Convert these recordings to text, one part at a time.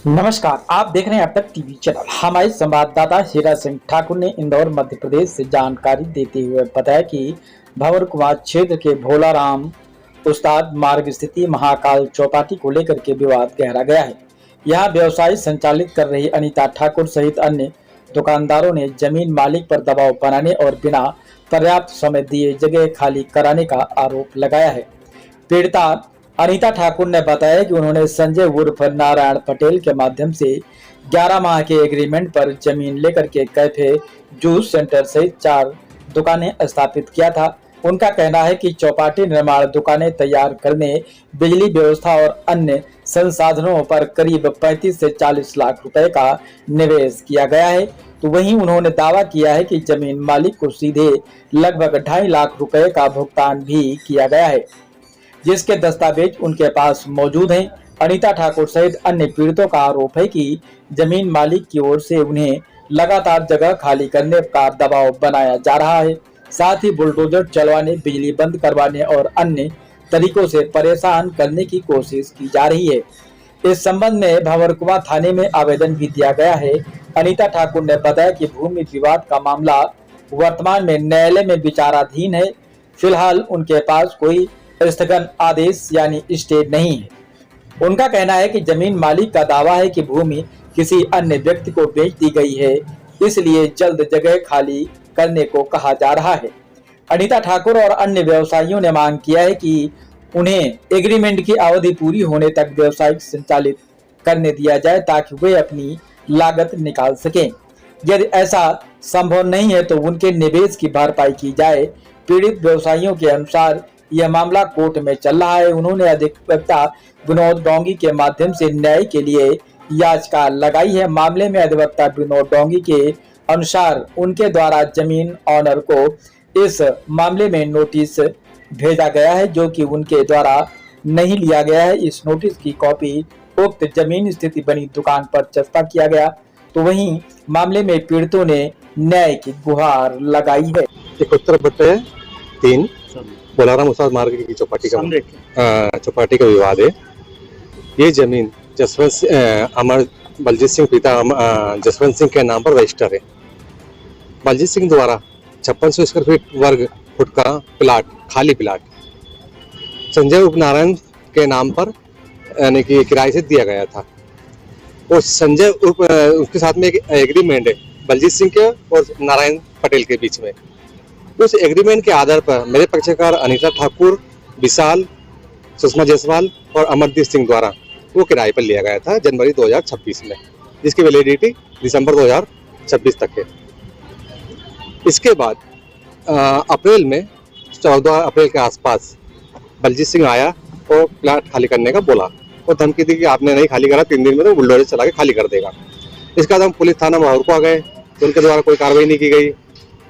नमस्कार, आप देख रहे हैं अब तक टीवी चैनल। हमारे संवाददाता हीरा सिंह ठाकुर ने इंदौर मध्य प्रदेश से जानकारी देते हुए बताया कि भंवर कुमार क्षेत्र के भोलाराम उस्ताद मार्ग स्थित महाकाल चौपाटी को लेकर के विवाद गहरा गया है। यहाँ व्यवसाय संचालित कर रही अनीता ठाकुर सहित अन्य दुकानदारों ने जमीन मालिक पर दबाव बनाने और बिना पर्याप्त समय दिए जगह खाली कराने का आरोप लगाया है। पीड़िता अनीता ठाकुर ने बताया कि उन्होंने संजय उर्फ नारायण पटेल के माध्यम से 11 माह के एग्रीमेंट पर जमीन लेकर के कैफे, जूस सेंटर सहित 4 दुकानें स्थापित किया था। उनका कहना है कि चौपाटी निर्माण, दुकानें तैयार करने, बिजली व्यवस्था और अन्य संसाधनों पर करीब 35 से 40 लाख रुपए का निवेश किया गया है। तो वहीं उन्होंने दावा किया है कि जमीन मालिक को सीधे लगभग 2.5 लाख रुपए का भुगतान भी किया गया है, जिसके दस्तावेज उनके पास मौजूद हैं। अनीता ठाकुर सहित अन्य पीड़ितों का आरोप है कि जमीन मालिक की ओर से उन्हें लगातार जगह खाली करने का दबाव बनाया जा रहा है। साथ ही बुलडोजर चलवाने, बिजली बंद करवाने और अन्य तरीकों से परेशान करने की कोशिश की जा रही है। इस संबंध में भंवरकुमा थाने में आवेदन भी दिया गया है। अनीता ठाकुर ने बताया कि भूमि विवाद का मामला वर्तमान में न्यायालय में विचाराधीन है। फिलहाल उनके पास कोई स्थगन आदेश यानी स्टे नहीं है। उनका कहना है कि जमीन मालिक का दावा है कि भूमि किसी अन्य व्यक्ति को बेच दी गई है, इसलिए जल्द जगह खाली करने को कहा जा रहा है। अनीता ठाकुर और अन्य व्यवसायियों ने मांग किया है कि उन्हें एग्रीमेंट की अवधि पूरी होने तक व्यवसाय संचालित करने दिया जाए ताकि वे अपनी लागत निकाल सकें। यदि ऐसा संभव नहीं है तो उनके निवेश की भरपाई की जाए। पीड़ित व्यवसायियों के अनुसार यह मामला कोर्ट में चल रहा है। उन्होंने अधिवक्ता विनोद डोंगी के माध्यम से न्याय के लिए याचिका लगाई है। मामले में अधिवक्ता विनोद डोंगी के अनुसार उनके द्वारा जमीन ऑनर को इस मामले में नोटिस भेजा गया है, जो कि उनके द्वारा नहीं लिया गया है। इस नोटिस की कॉपी उक्त जमीन स्थिति बनी दुकान पर चस्पा किया गया। तो वहीं मामले में पीड़ितों ने न्याय की गुहार लगाई है। उत्तर बटे 3 भोलाराम उस्ताद मार्ग की चौपाटी का विवाद है। ये जमीन अमर बलजीत सिंह पिता जसवंत सिंह के नाम पर रजिस्टर है। बलजीत सिंह द्वारा 5600 स्क्वायर फीट वर्ग फुट का प्लाट, खाली प्लाट संजय उर्फ नारायण के नाम पर यानी कि किराए से दिया गया था। और संजय उर्फ उसके साथ में एक एग्रीमेंट है बलजीत सिंह के और नारायण पटेल के बीच में। उस एग्रीमेंट के आधार पर मेरे पक्षकार अनीता ठाकुर, विशाल, सुषमा जायसवाल और अमरदीप सिंह द्वारा वो किराए पर लिया गया था जनवरी 2026 में, जिसकी वैलिडिटी दिसंबर 2026 तक है। इसके बाद अप्रैल में 14 अप्रैल के आसपास बलजीत सिंह आया और प्लाट खाली करने का बोला और धमकी दी कि आपने नहीं खाली करा 3 दिन में तो बुलडोजर चला के खाली कर देगा। इसके बाद हम पुलिस थाना भंवरकुमा आ गए, तो उनके द्वारा कोई कार्रवाई नहीं की गई।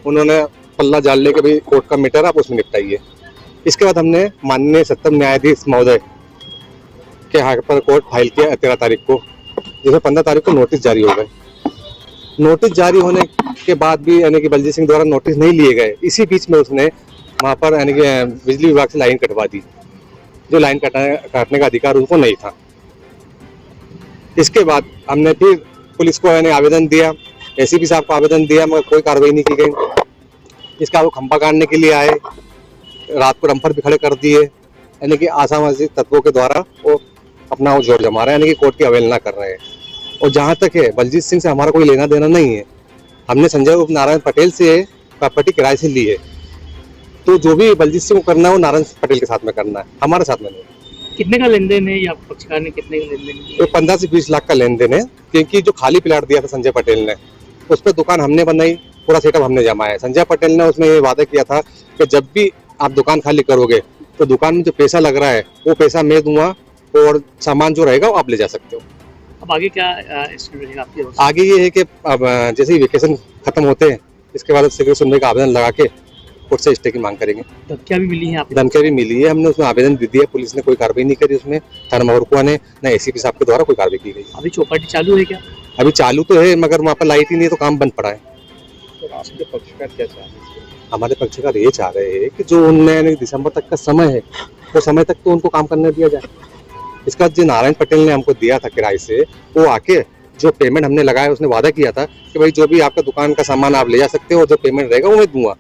उन्होंने पल्ला जाल लेके भी कोर्ट का मीटर आप उसमें निपटाइए। इसके बाद हमने माननीय सप्तम न्यायाधीश महोदय के हाथ पर कोर्ट फाइल किया 13 तारीख को, जिसमें 15 तारीख को नोटिस जारी हो गए। नोटिस जारी होने के बाद भी यानी कि बलजीत सिंह द्वारा नोटिस नहीं लिए गए। इसी बीच में उसने वहाँ पर यानी कि बिजली विभाग से लाइन कटवा दी, जो लाइन काटने का अधिकार उनको नहीं था। इसके बाद हमने फिर पुलिस को यानी आवेदन दिया, एसीपी साहब को आवेदन दिया, मगर कोई कार्रवाई नहीं की गई। इसका वो खंभा काटने के लिए आए, रात को डंपर भी खड़े कर दिए, यानी कि आसामासी तत्वों के द्वारा वो अपना वो जोर जमा रहे हैं, यानी कि कोर्ट की अवहेलना कर रहे हैं। और जहाँ तक है बलजीत सिंह से हमारा कोई लेना देना नहीं है। हमने संजय उर्फ नारायण पटेल से प्रॉपर्टी किराए से ली है, तो जो भी बलजीत सिंह को करना है वो नारायण पटेल के साथ में करना है, हमारे साथ में नहीं। कितने का लेन देन है या पक्षकार ने कितने का लेन देन किया? 15 से 20 लाख का लेन देन है, क्योंकि जो खाली प्लाट दिया था संजय पटेल ने, उस पर दुकान हमने बनाई, पूरा सेटअप हमने जमाया है। संजय पटेल ने उसमें ये वादा किया था कि जब भी आप दुकान खाली करोगे तो दुकान में जो पैसा लग रहा है वो पैसा मैं दूंगा और सामान जो रहेगा वो आप ले जा सकते हो। अब आगे क्या रहेगा आपकी? आगे ये है कि अब जैसे ही वेकेशन खत्म होते हैं, इसके बाद शीघ्र सुनने का आवेदन लगा के कोर्ट से स्टे की मांग करेंगे। धमकियां भी मिली हैं आपको? धमकियां भी मिली है, हमने उसमें आवेदन दे दिया, पुलिस ने कोई कार्रवाई नहीं करी उसमें, थाना भंवरकुमा ने न एसीपी साहब के द्वारा कोई कार्रवाई की गई। अभी चौपाटी चालू है क्या? अभी चालू तो है, मगर वहाँ पर लाइट ही नहीं है तो काम बंद पड़ा है। तो आपके पक्षकार क्या चाह रहे हैं? हमारे पक्षकार ये चाह रहे हैं कि जो उनमें दिसंबर तक का समय है, वो समय तक तो उनको काम करने दिया जाए। इसका बाद जो नारायण पटेल ने हमको दिया था किराए से, वो आके जो पेमेंट हमने लगाया उसने वादा किया था कि भाई जो भी आपका दुकान का सामान आप ले जा सकते हो, जो पेमेंट रहेगा वो मैं दूंगा,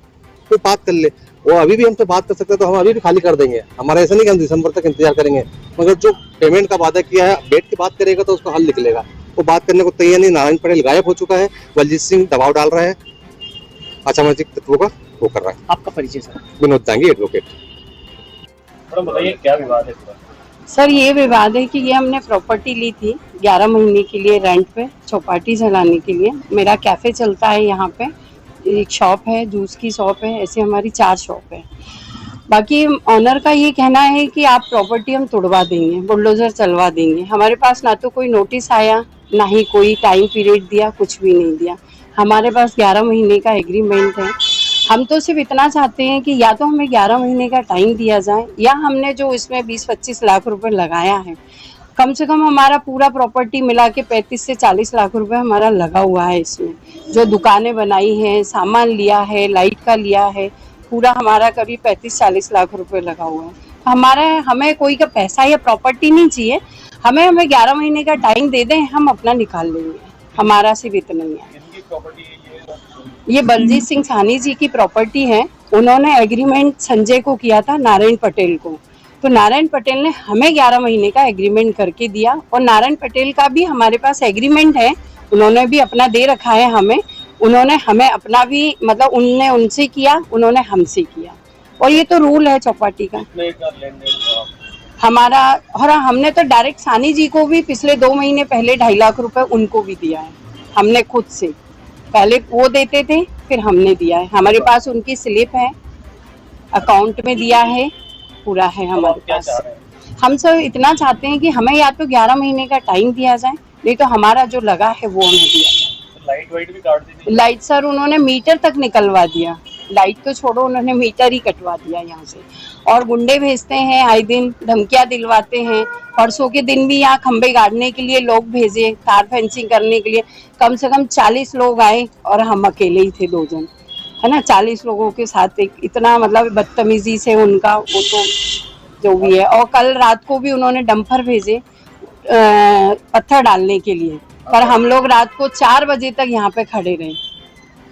तो बात कर ले। वो अभी भी हमसे बात कर सकते हैं तो हम अभी भी खाली कर देंगे। हमारा ऐसा नहीं कि हम दिसंबर तक इंतजार करेंगे, मगर जो पेमेंट का वादा किया है बैठ के बात करेगा तो उसका हल निकलेगा। वो बात करने को तैयार नहीं। नारायण पटेल गायब हो चुका है, बलजीत सिंह दबाव डाल रहा है असामाजिक तत्वों का, वो कर रहा है। आपका परिचय सर? विनोद दांगी, एडवोकेट। बताइए क्या विवाद है पूरा? सर ये विवाद है कि ये हमने प्रॉपर्टी ली थी 11 महीने के लिए रेंट पे चौपाटी चलाने के लिए। मेरा कैफ़े चलता है यहाँ पे, एक शॉप है, जूस की शॉप है, ऐसे हमारी 4 शॉप है। बाकी ऑनर का ये कहना है कि आप प्रॉपर्टी हम तोड़वा देंगे, बुलडोज़र चलवा देंगे। हमारे पास ना तो कोई नोटिस आया, ना ही कोई टाइम पीरियड दिया, कुछ भी नहीं दिया। हमारे पास 11 महीने का एग्रीमेंट है। हम तो सिर्फ इतना चाहते हैं कि या तो हमें 11 महीने का टाइम दिया जाए, या हमने जो इसमें 20-25 लाख रुपए लगाया है, कम से कम हमारा पूरा प्रॉपर्टी मिला के 35 से 40 लाख रुपए हमारा लगा हुआ है इसमें। जो दुकानें बनाई हैं, सामान लिया है, लाइट का लिया है, पूरा हमारा करीब 35-40 लाख रुपए लगा हुआ है। हमें कोई का पैसा या प्रॉपर्टी नहीं चाहिए, हमें 11 महीने का टाइम दे दें, हम अपना निकाल लेंगे। हमारा सिर्फ इतना ही है। ये बलजीत सिंह साहनी जी की प्रॉपर्टी है। उन्होंने एग्रीमेंट संजय को किया था, नारायण पटेल को, तो नारायण पटेल ने हमें 11 महीने का एग्रीमेंट करके दिया, और नारायण पटेल का भी हमारे पास एग्रीमेंट है। उन्होंने भी अपना दे रखा है हमें, उन्होंने हमें अपना भी, मतलब उनने उनसे किया, उन्होंने हमसे किया, और ये तो रूल है चौपाटी का हमारा। और हमने तो डायरेक्ट सानी जी को भी पिछले 2 महीने पहले 2.5 लाख रुपए उनको भी दिया है हमने खुद से। पहले वो देते थे, फिर हमने दिया है। हमारे पास उनकी स्लिप है, अकाउंट में दिया है, पूरा है हमारे पास। हम सब इतना चाहते हैं कि हमें या तो 11 महीने का टाइम दिया जाए, नहीं तो हमारा जो लगा है वो हमें दिया जाए। लाइट वाइट भी काट दी? लाइट सर उन्होंने मीटर तक निकलवा दिया, लाइट तो छोड़ो, उन्होंने मीटर ही कटवा दिया यहाँ से। और गुंडे भेजते हैं, आए दिन धमकियाँ दिलवाते हैं। परसों के दिन भी यहाँ खंबे गाड़ने के लिए लोग भेजे, तार फेंसिंग करने के लिए। कम से कम 40 लोग आए और हम अकेले ही थे 2 जन, है ना। 40 लोगों के साथ इतना मतलब बदतमीजी से उनका, वो तो जो भी है। और कल रात को भी उन्होंने डंपर भेजे पत्थर डालने के लिए, पर हम लोग रात को 4 बजे तक यहाँ पे खड़े रहे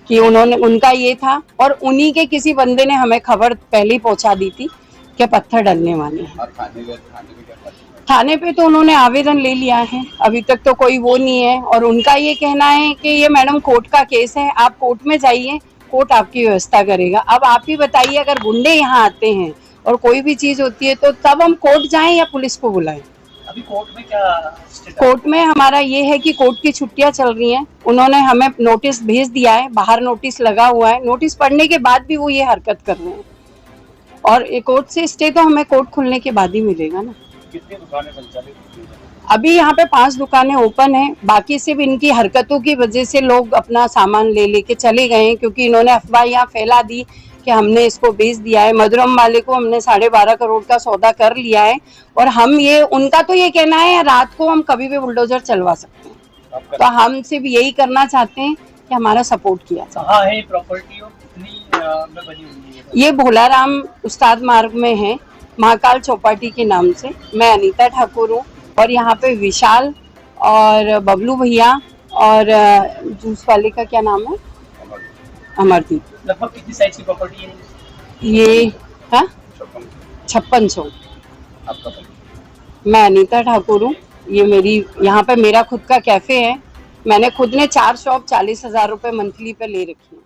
कि उनका ये था। और उन्हीं के किसी बंदे ने हमें खबर पहले ही पहुंचा दी थी कि पत्थर डलने वाले हैं। थाने पे तो उन्होंने आवेदन ले लिया है, अभी तक तो कोई वो नहीं है। और उनका ये कहना है कि ये मैडम कोर्ट का केस है, आप कोर्ट में जाइए, कोर्ट आपकी व्यवस्था करेगा। अब आप ही बताइए, अगर गुंडे यहाँ आते हैं और कोई भी चीज होती है तो तब हम कोर्ट जाएं या पुलिस को बुलाएं? अभी कोर्ट में क्या? कोर्ट में हमारा ये है कि कोर्ट की छुट्टियां चल रही हैं। उन्होंने हमें नोटिस भेज दिया है, बाहर नोटिस लगा हुआ है। नोटिस पढ़ने के बाद भी वो ये हरकत कर रहे हैं, और कोर्ट से स्टे तो हमें कोर्ट खुलने के बाद ही मिलेगा ना। कितनी दुकानें संचालित होती हैं? अभी यहाँ पे 5 दुकानें ओपन हैं, बाकी सिर्फ इनकी हरकतों की वजह से लोग अपना सामान ले लेके चले गए हैं, क्योंकि इन्होंने अफवाह यहाँ फैला दी कि हमने इसको बेच दिया है। मधुरम वाले को हमने 12.5 करोड़ का सौदा कर लिया है, और हम ये, उनका तो ये कहना है रात को हम कभी भी बुलडोजर चलवा सकते हैं। तो हम सिर्फ यही करना चाहते हैं कि हमारा सपोर्ट किया जाए। कहाँ है प्रॉपर्टी और कितनी में बनी हुई है? ये भोलाराम उस्ताद मार्ग में है, महाकाल चौपाटी के नाम से। मैं अनीता ठाकुर हूँ, और यहाँ पे विशाल और बबलू भैया और जूस वाले का क्या नाम है, अमरदीप। लगभग कितनी साइज की प्रॉपर्टी है ये? हाँ, 5600। आपका? मैं अनीता ठाकुर हूँ। ये मेरी, यहाँ पे मेरा खुद का कैफे है। मैंने खुद ने 4 शॉप 40,000 रुपए मंथली पे ले रखी है।